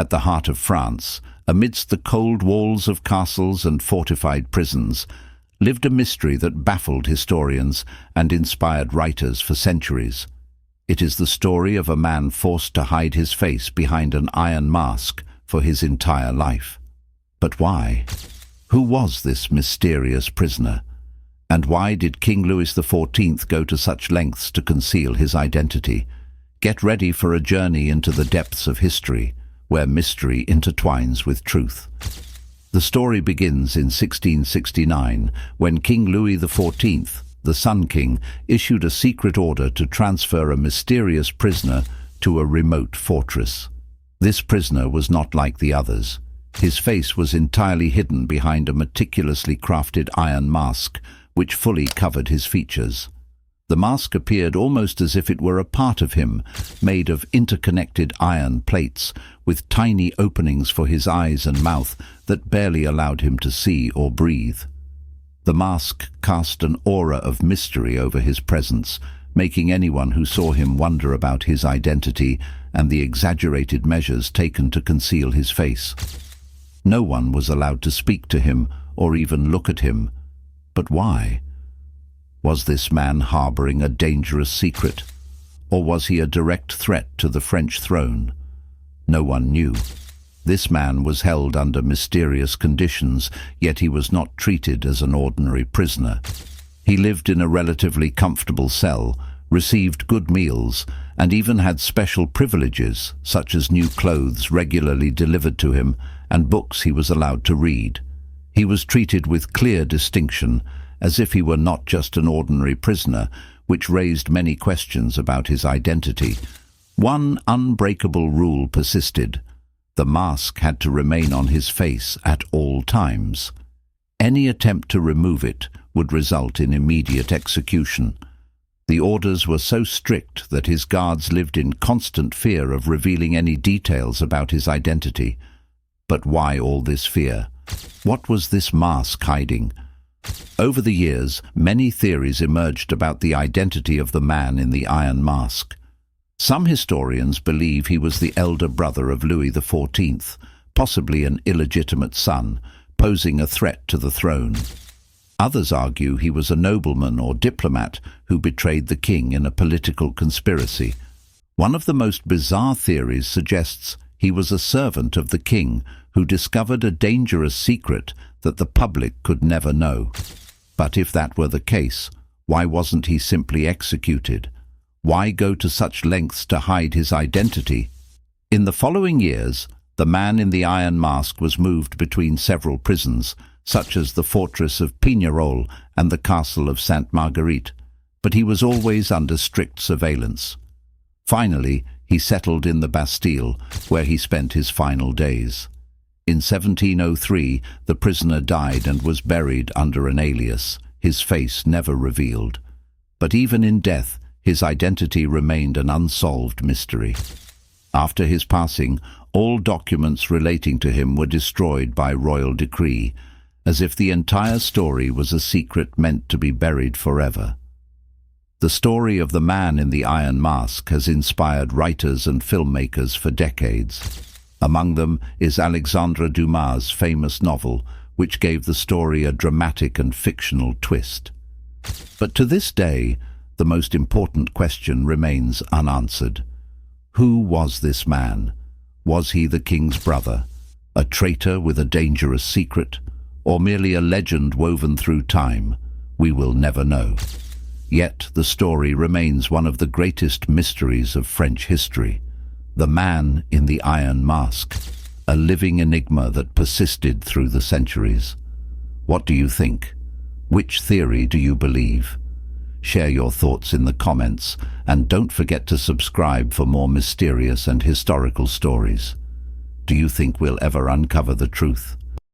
At the heart of France, amidst the cold walls of castles and fortified prisons, lived a mystery that baffled historians and inspired writers for centuries. It is the story of a man forced to hide his face behind an iron mask for his entire life. But why? Who was this mysterious prisoner? And why did King Louis XIV go to such lengths to conceal his identity? Get ready for a journey into the depths of history, where mystery intertwines with truth. The story begins in 1669, when King Louis XIV, the Sun King, issued a secret order to transfer a mysterious prisoner to a remote fortress. This prisoner was not like the others. His face was entirely hidden behind a meticulously crafted iron mask, which fully covered his features. The mask appeared almost as if it were a part of him, made of interconnected iron plates, with tiny openings for his eyes and mouth that barely allowed him to see or breathe. The mask cast an aura of mystery over his presence, making anyone who saw him wonder about his identity and the exaggerated measures taken to conceal his face. No one was allowed to speak to him or even look at him. But why? Was this man harboring a dangerous secret, or was he a direct threat to the French throne? No one knew. This man was held under mysterious conditions, yet he was not treated as an ordinary prisoner. He lived in a relatively comfortable cell, received good meals, and even had special privileges, such as new clothes regularly delivered to him and books he was allowed to read. He was treated with clear distinction, as if he were not just an ordinary prisoner, which raised many questions about his identity. One unbreakable rule persisted. The mask had to remain on his face at all times. Any attempt to remove it would result in immediate execution. The orders were so strict that his guards lived in constant fear of revealing any details about his identity. But why all this fear? What was this mask hiding? Over the years, many theories emerged about the identity of the man in the iron mask. Some historians believe he was the elder brother of Louis XIV, possibly an illegitimate son, posing a threat to the throne. Others argue he was a nobleman or diplomat who betrayed the king in a political conspiracy. One of the most bizarre theories suggests he was a servant of the king who discovered a dangerous secret that the public could never know. But if that were the case, why wasn't he simply executed? Why go to such lengths to hide his identity? In the following years, the man in the iron mask was moved between several prisons, such as the fortress of Pignerol and the castle of Sainte Marguerite, but he was always under strict surveillance. Finally, he settled in the Bastille, where he spent his final days. In 1703, the prisoner died and was buried under an alias, his face never revealed. But even in death, his identity remained an unsolved mystery. After his passing, all documents relating to him were destroyed by royal decree, as if the entire story was a secret meant to be buried forever. The story of the man in the iron mask has inspired writers and filmmakers for decades. Among them is Alexandre Dumas' famous novel, which gave the story a dramatic and fictional twist. But to this day, the most important question remains unanswered. Who was this man? Was he the king's brother, a traitor with a dangerous secret, or merely a legend woven through time? We will never know. Yet the story remains one of the greatest mysteries of French history. The man in the iron mask, a living enigma that persisted through the centuries. What do you think? Which theory do you believe? Share your thoughts in the comments, and don't forget to subscribe for more mysterious and historical stories. Do you think we'll ever uncover the truth?